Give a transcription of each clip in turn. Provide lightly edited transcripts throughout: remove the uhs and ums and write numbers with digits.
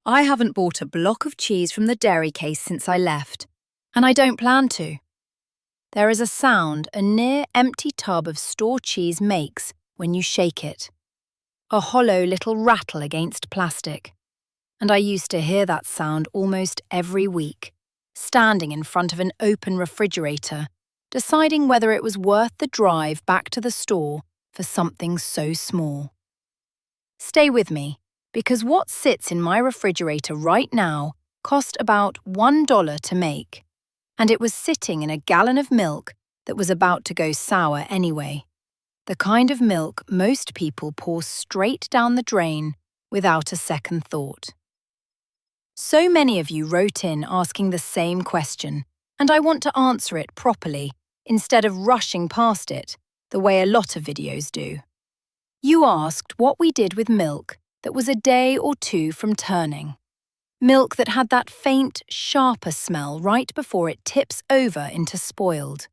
I haven't bought a block of cheese from the dairy case since I left, and I don't plan to. There is a sound a near-empty tub of store cheese makes when you shake it. A hollow little rattle against plastic. And I used to hear that sound almost every week, standing in front of an open refrigerator, deciding whether it was worth the drive back to the store for something so small. Stay with me, because what sits in my refrigerator right now cost about $1 to make, and it was sitting in a gallon of milk that was about to go sour anyway. The kind of milk most people pour straight down the drain without a second thought. So many of you wrote in asking the same question, and I want to answer it properly instead of rushing past it, the way a lot of videos do. You asked what we did with milk that was a day or two from turning. Milk that had that faint, sharper smell right before it tips over into spoiled.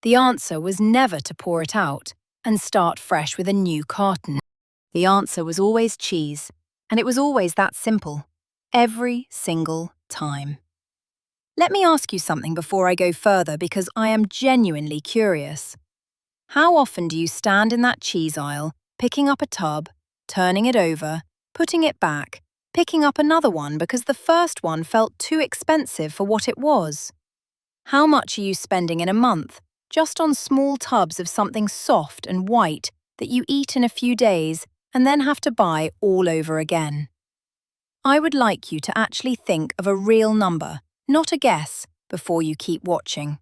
The answer was never to pour it out and start fresh with a new carton. The answer was always cheese, and it was always that simple. Every single time. Let me ask you something before I go further because I am genuinely curious. How often do you stand in that cheese aisle, picking up a tub, turning it over, putting it back, picking up another one because the first one felt too expensive for what it was? How much are you spending in a month just on small tubs of something soft and white that you eat in a few days and then have to buy all over again? I would like you to actually think of a real number, not a guess, before you keep watching.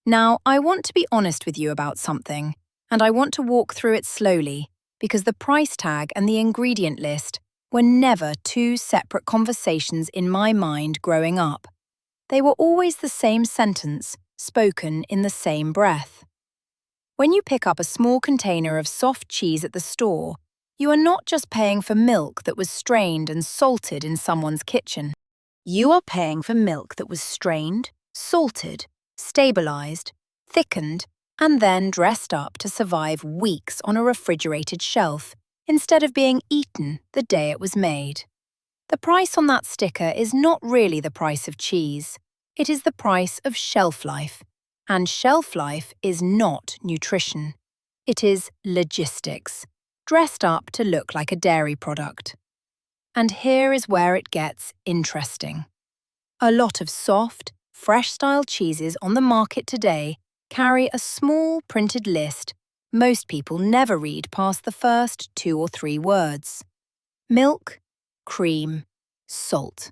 Now, I want to be honest with you about something, and I want to walk through it slowly, because the price tag and the ingredient list were never two separate conversations in my mind growing up. They were always the same sentence, spoken in the same breath. When you pick up a small container of soft cheese at the store, you are not just paying for milk that was strained and salted in someone's kitchen. You are paying for milk that was strained, salted, stabilized, thickened, and then dressed up to survive weeks on a refrigerated shelf, instead of being eaten the day it was made. The price on that sticker is not really the price of cheese. It is the price of shelf life. And shelf life is not nutrition. It is logistics, dressed up to look like a dairy product. And here is where it gets interesting. A lot of soft, fresh-style cheeses on the market today carry a small printed list most people never read past the first 2 or 3 words. Milk, cream, salt.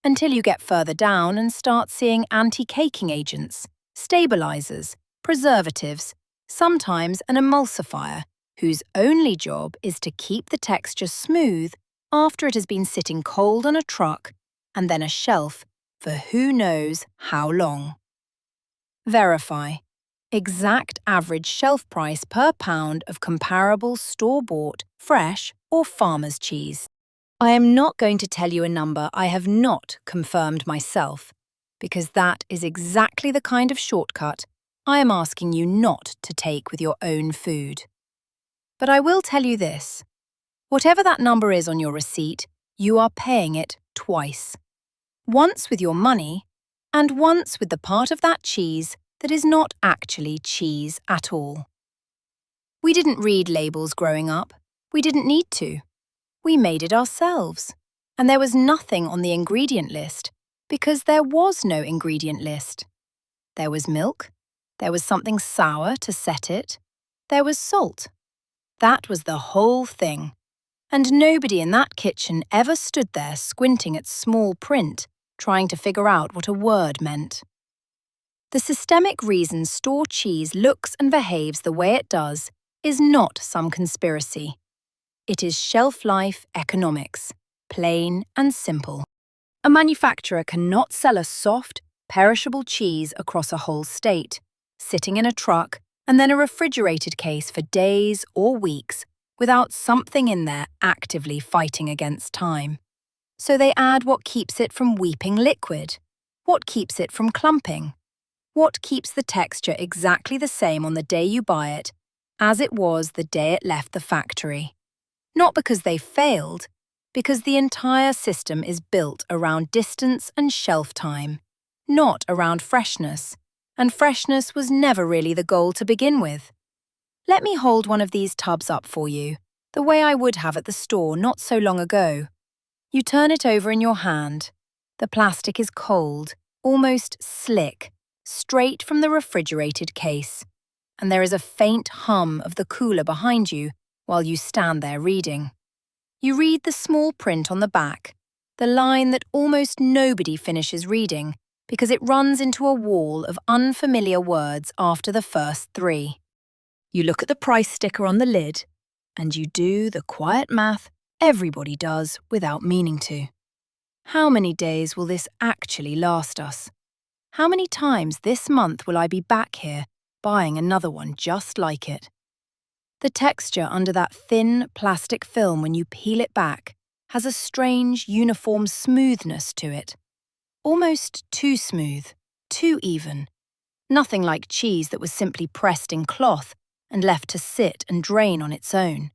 Until you get further down and start seeing anti-caking agents, stabilizers, preservatives, sometimes an emulsifier, whose only job is to keep the texture smooth after it has been sitting cold on a truck and then a shelf for who knows how long. Verify. Exact average shelf price per pound of comparable store-bought, fresh or farmer's cheese. I am not going to tell you a number I have not confirmed myself, because that is exactly the kind of shortcut I am asking you not to take with your own food. But I will tell you this. Whatever that number is on your receipt, you are paying it twice. Once with your money, and once with the part of that cheese that is not actually cheese at all. We didn't read labels growing up. We didn't need to. We made it ourselves. And there was nothing on the ingredient list because there was no ingredient list. There was milk. There was something sour to set it. There was salt. That was the whole thing. And nobody in that kitchen ever stood there squinting at small print, trying to figure out what a word meant. The systemic reason store cheese looks and behaves the way it does is not some conspiracy. It is shelf life economics, plain and simple. A manufacturer cannot sell a soft, perishable cheese across a whole state, sitting in a truck and then a refrigerated case for days or weeks without something in there actively fighting against time. So they add what keeps it from weeping liquid, what keeps it from clumping, what keeps the texture exactly the same on the day you buy it as it was the day it left the factory. Not because they failed, because the entire system is built around distance and shelf time, not around freshness, and freshness was never really the goal to begin with. Let me hold one of these tubs up for you, the way I would have at the store not so long ago. You turn it over in your hand. The plastic is cold, almost slick, straight from the refrigerated case, and there is a faint hum of the cooler behind you while you stand there reading. You read the small print on the back, the line that almost nobody finishes reading because it runs into a wall of unfamiliar words after the first three. You look at the price sticker on the lid, and you do the quiet math everybody does without meaning to. How many days will this actually last us? How many times this month will I be back here buying another one just like it? The texture under that thin plastic film when you peel it back has a strange, uniform smoothness to it. Almost too smooth, too even. Nothing like cheese that was simply pressed in cloth and left to sit and drain on its own.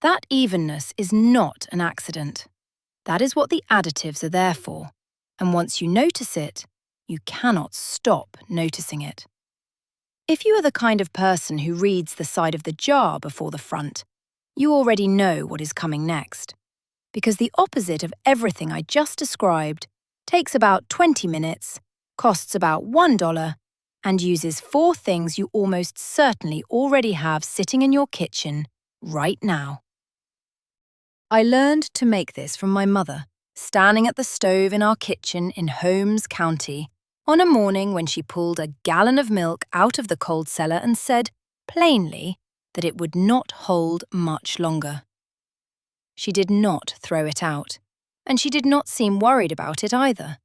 That evenness is not an accident. That is what the additives are there for, and once you notice it, you cannot stop noticing it. If you are the kind of person who reads the side of the jar before the front, you already know what is coming next. Because the opposite of everything I just described takes about 20 minutes, costs about $1, and uses 4 things you almost certainly already have sitting in your kitchen right now. I learned to make this from my mother, standing at the stove in our kitchen in Holmes County, on a morning when she pulled a gallon of milk out of the cold cellar and said, plainly, that it would not hold much longer. She did not throw it out, and she did not seem worried about it either.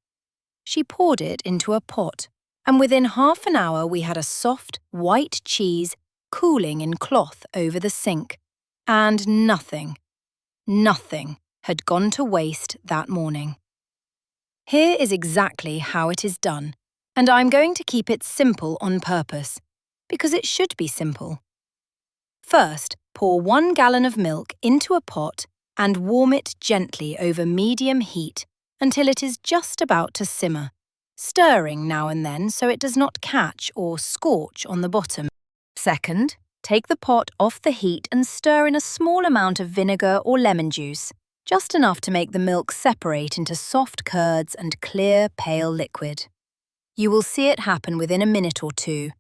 She poured it into a pot, and within half an hour we had a soft, white cheese cooling in cloth over the sink, and nothing had gone to waste that morning. Here is exactly how it is done, and I'm going to keep it simple on purpose, because it should be simple. First, pour 1 gallon of milk into a pot and warm it gently over medium heat until it is just about to simmer, stirring now and then so it does not catch or scorch on the bottom. Second, take the pot off the heat and stir in a small amount of vinegar or lemon juice, just enough to make the milk separate into soft curds and clear, pale liquid. You will see it happen within a minute or two,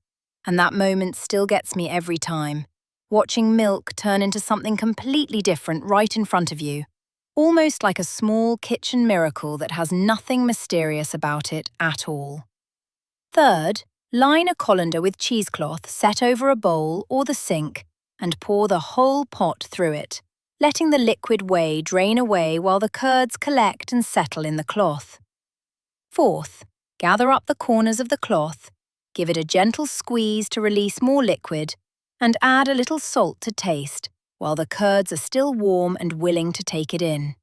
and that moment still gets me every time, watching milk turn into something completely different right in front of you, almost like a small kitchen miracle that has nothing mysterious about it at all. Third, line a colander with cheesecloth set over a bowl or the sink and pour the whole pot through it, letting the liquid whey drain away while the curds collect and settle in the cloth. Fourth, gather up the corners of the cloth, give it a gentle squeeze to release more liquid, and add a little salt to taste while the curds are still warm and willing to take it in.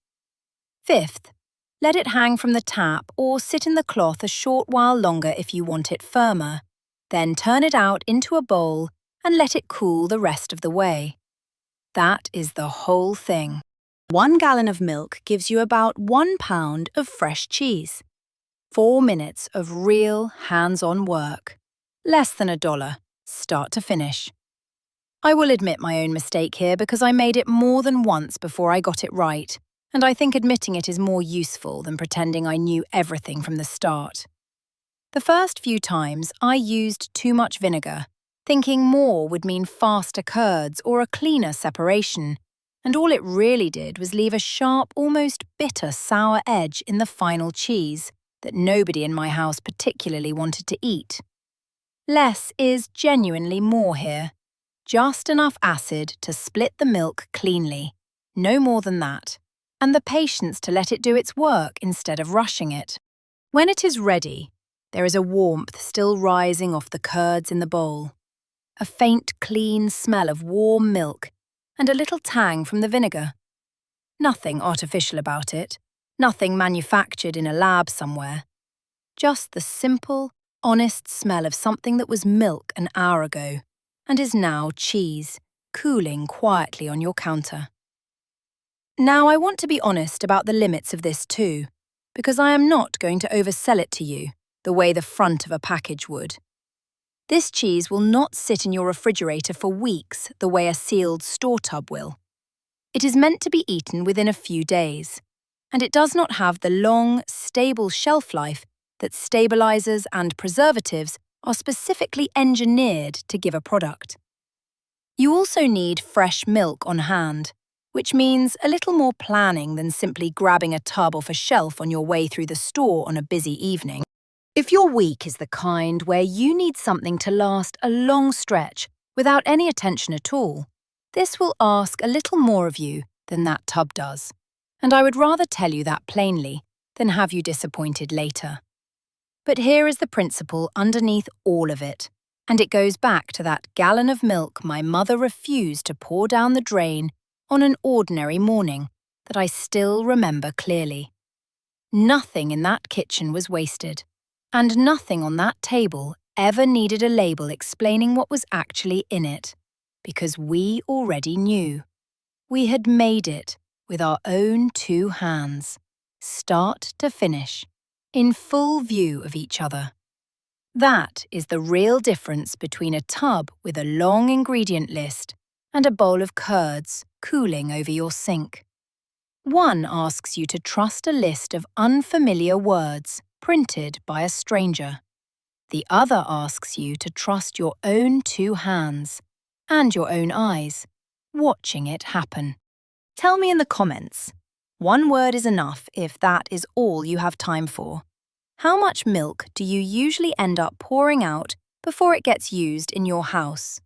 Fifth, let it hang from the tap or sit in the cloth a short while longer if you want it firmer. Then turn it out into a bowl and let it cool the rest of the way. That is the whole thing. 1 gallon of milk gives you about 1 pound of fresh cheese. 4 minutes of real hands-on work. Less than $1, start to finish. I will admit my own mistake here because I made it more than once before I got it right, and I think admitting it is more useful than pretending I knew everything from the start. The first few times I used too much vinegar, thinking more would mean faster curds or a cleaner separation, and all it really did was leave a sharp, almost bitter sour edge in the final cheese that nobody in my house particularly wanted to eat. Less is genuinely more here. Just enough acid to split the milk cleanly, no more than that, and the patience to let it do its work instead of rushing it. When it is ready, there is a warmth still rising off the curds in the bowl, a faint, clean smell of warm milk, and a little tang from the vinegar. Nothing artificial about it, nothing manufactured in a lab somewhere. Just the simple, honest smell of something that was milk an hour ago and is now cheese, cooling quietly on your counter. Now, I want to be honest about the limits of this too, because I am not going to oversell it to you the way the front of a package would. This cheese will not sit in your refrigerator for weeks the way a sealed store tub will. It is meant to be eaten within a few days, and it does not have the long, stable shelf life that stabilizers and preservatives are specifically engineered to give a product. You also need fresh milk on hand, which means a little more planning than simply grabbing a tub off a shelf on your way through the store on a busy evening. If your week is the kind where you need something to last a long stretch without any attention at all, this will ask a little more of you than that tub does. And I would rather tell you that plainly than have you disappointed later. But here is the principle underneath all of it, and it goes back to that gallon of milk my mother refused to pour down the drain on an ordinary morning that I still remember clearly. Nothing in that kitchen was wasted, and nothing on that table ever needed a label explaining what was actually in it, because we already knew. We had made it with our own 2 hands, start to finish, in full view of each other. That is the real difference between a tub with a long ingredient list and a bowl of curds cooling over your sink. One asks you to trust a list of unfamiliar words printed by a stranger. The other asks you to trust your own 2 hands and your own eyes, watching it happen. Tell me in the comments. One word is enough if that is all you have time for. How much milk do you usually end up pouring out before it gets used in your house?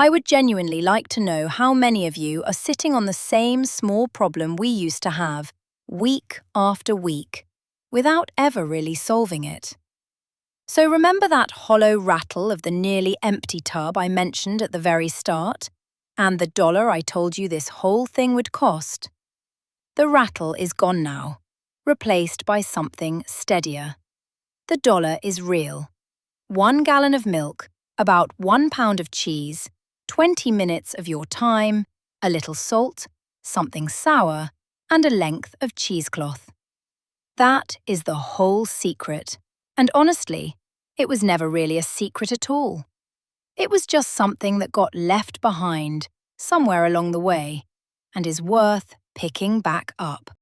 I would genuinely like to know how many of you are sitting on the same small problem we used to have, week after week, without ever really solving it. So remember that hollow rattle of the nearly empty tub I mentioned at the very start, and the $1 I told you this whole thing would cost? The rattle is gone now, replaced by something steadier. The $1 is real. 1 gallon of milk, about 1 pound of cheese, 20 minutes of your time, a little salt, something sour, and a length of cheesecloth. That is the whole secret, and honestly, it was never really a secret at all. It was just something that got left behind somewhere along the way and is worth picking back up.